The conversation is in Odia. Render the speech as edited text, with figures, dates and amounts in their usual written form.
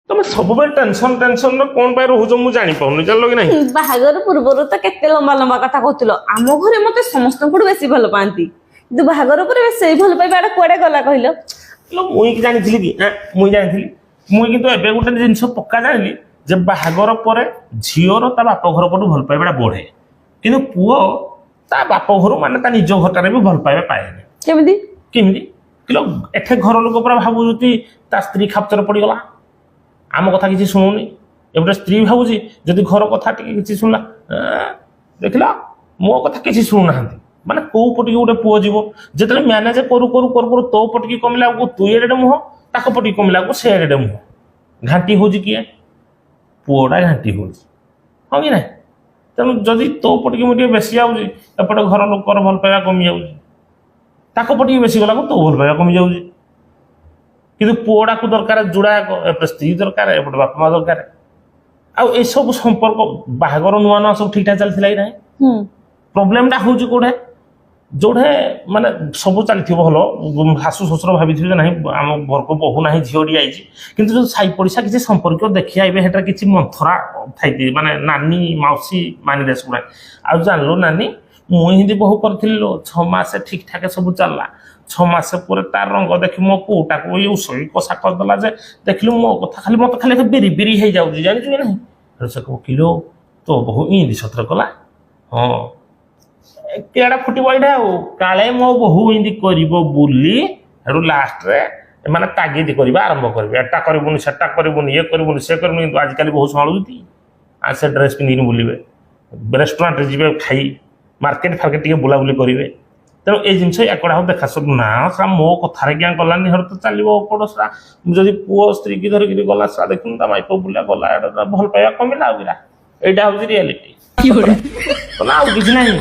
ତମେ ସବୁବେଳେ ଟେନସନ କଣ ପାଇଁ ରହୁଛ ମୁଁ ଜାଣିପାରୁନି ଜାଣିଲ କି ନାହିଁ। ବାହାଘର ପୂର୍ବରୁ ତ କେତେ ଲମ୍ବା ଲମ୍ବା କଥା କହୁଥିଲ। ଆମ ଘରେ ମତେ ସମସ୍ତଙ୍କଠୁ ବେଶୀ ଭଲ ପାଆନ୍ତି, କିନ୍ତୁ ବାହାଘର ପରେ ସେଇ ଭଲ ପାଇବାଟା କୁଆଡେ ଗଲା କହିଲ? ମୁଇଁ କି ଜାଣିଥିଲି କି ମୁଇଁ ଜାଣିଥିଲି। ମୁଇଁ କିନ୍ତୁ ଏବେ ଗୋଟେ ଜିନିଷ ପକ୍କା ଜାଣିଲି ଯେ ବାହାଘର ପରେ ଝିଅର ତା ବାପ ଘର ପଟୁ ଭଲ ପାଇବାଟା ବଢେ, କିନ୍ତୁ ପୁଅ ତା ବାପ ଘରୁ ମାନେ ତା ନିଜ ଘରଟାରେ ବି ଭଲ ପାଇବା ପାଏନି। କେମିତି? କେମିତି କିଲୋ ଏଠେ ଘର ଲୋକ ପୁରା ଭାବୁଛନ୍ତି ତା ସ୍ତ୍ରୀ ଖାପଚର ପଡିଗଲା, ଆମ କଥା କିଛି ଶୁଣୁନି। ଏପଟେ ସ୍ତ୍ରୀ ଭାବୁଛି ଯଦି ଘର କଥା ଟିକେ କିଛି ଶୁଣିଲା, ଦେଖିଲ ମୋ କଥା କିଛି ଶୁଣୁନାହାନ୍ତି। ମାନେ କୋଉ ପଟିକି ଗୋଟେ ପୁଅ ଯିବ ଯେତେବେଳେ ମ୍ୟାନେଜ କରୁ କରୁ କରୁ କରୁ ତୋ ପଟିକି କମିଲା ବେଳକୁ ତୁ ଏଡେ ମୁହଁ, ତାଙ୍କ ପଟିକି କମିଲା ବେଳକୁ ସେ ଏଡେ ମୁହଁ। ଘାଣ୍ଟି ହଉଛି କିଏ? ପୁଅଟା ଘାଣ୍ଟି ହଉଛି, ହଁ କି ନାହିଁ? ତେଣୁ ଯଦି ତୋ ପଟିକି ମୁଁ ଟିକେ ବେଶୀ ଯାଉଛି, ଏପଟେ ଘର ଲୋକର ଭଲ ପାଇବା କମି ଯାଉଛି, ତାଙ୍କ ପଟିକି ବେଶୀ ଗଲାକୁ ତୋ ଭଲ ପାଇବା କମି ଯାଉଛି। କିନ୍ତୁ ପୁଅଟାକୁ ଦରକାର ଯୋଡ଼ାକ, ଏପଟେ ସ୍ତ୍ରୀ ଦରକାର, ଏପଟେ ବାପା ମା ଦରକାର। ଆଉ ଏସବୁ ସମ୍ପର୍କ ବାହାଘର ନୂଆ ନୂଆ ସବୁ ଠିକଠାକ ଚାଲିଥିଲା କି ନାହିଁ? ପ୍ରୋବ୍ଲେମଟା ହଉଛି କୋଉଠେ? ଯୋଉଠେ ମାନେ ସବୁ ଚାଲିଥିବ ଭଲ, ଶାଶୁ ଶ୍ୱଶୁର ଭାବିଥିବେ ଯେ ନାହିଁ ଆମ ଘରକୁ ବୋହୁ ନାହିଁ ଝିଅଟି ଯାଇଛି, କିନ୍ତୁ ଯୋଉ ସାଇ ପଡ଼ିଶା କିଛି ସମ୍ପର୍କ ଦେଖି ଆଇବେ ସେଟା କିଛି ମନ୍ଥରା ଥାଇଥିବେ, ମାନେ ନାନୀ ମାଉସୀ ମାନିଲେ ଶୁଣାଏ। ଆଉ ଜାଣିଲୁ ନାନୀ ମୁଁ ହିନ୍ତି ବୋହୁ କରିଥିଲି, 6 ମାସ ଠିକ ଠାକ ସବୁ ଚାଲିଲା। 6 ମାସ ପରେ ତାର ରଙ୍ଗ ଦେଖି ମୋ ପୁଅଟାକୁ ଏଇ ଉଷୋଇ କଷା କରିଦେଲା ଯେ ଦେଖିଲୁ ମୋ କଥା ଖାଲି ମତେ ଖାଲି ବିରି ବିରି ହେଇଯାଉଛି, ଜାଣିଛୁ କି ନାହିଁ? ସେ କିଲୋ ତୋ ବୋହୁ ଇନ୍ତି ସତରେ କଲା? ହଁ କେଡ଼ା ଫୁଟିବ ଏଇଟା ଆଉ, କାଳେ ମୋ ବୋହୁ ଏମିତି କରିବ ବୋଲି ହେଠୁ ଲାଷ୍ଟରେ ଏମାନେ ତାଗିଦ କରିବା ଆରମ୍ଭ କରିବେ, ଏଟା କରିବୁନି ସେଟା କରିବୁନି, ଇଏ କରିବୁନି ସେ କରିବୁନି। କିନ୍ତୁ ଆଜିକାଲି ବୋହୁ ସମ୍ଭାଳୁଛନ୍ତି? ଆଉ ସେ ଡ୍ରେସ୍ ପିନ୍ଧିକିନି ବୁଲିବେ, ରେଷ୍ଟୁରାଣ୍ଟରେ ଯିବେ ଖାଇ, ମାର୍କେଟ ଫାର୍କେଟ ଟିକେ ବୁଲାବୁଲି କରିବେ। ତେଣୁ ଏଇ ଜିନିଷ ୟାକୁଡ଼ା ଆଉ ଦେଖା ସବୁ ନା, ସେଟା ମୋ କଥାରେ କିଆଁ ଗଲାନି, ହେଠୁ ତ ଚାଲିବ ପଡ଼ ସେଟା। ଯଦି ପୁଅ ସ୍ତ୍ରୀ କି ଧରିକିରି ଗଲା ସେଟା ଦେଖୁନ ତା ମାଇପ ବୁଲା ଗଲା, ଏଟା ଭଲ ପାଇବା କମିଲା ଆଉ କିରା। ଏଇଟା ହଉଛି ରିଆଲିଟି, ଆଉ କିଛି ନାହିଁ।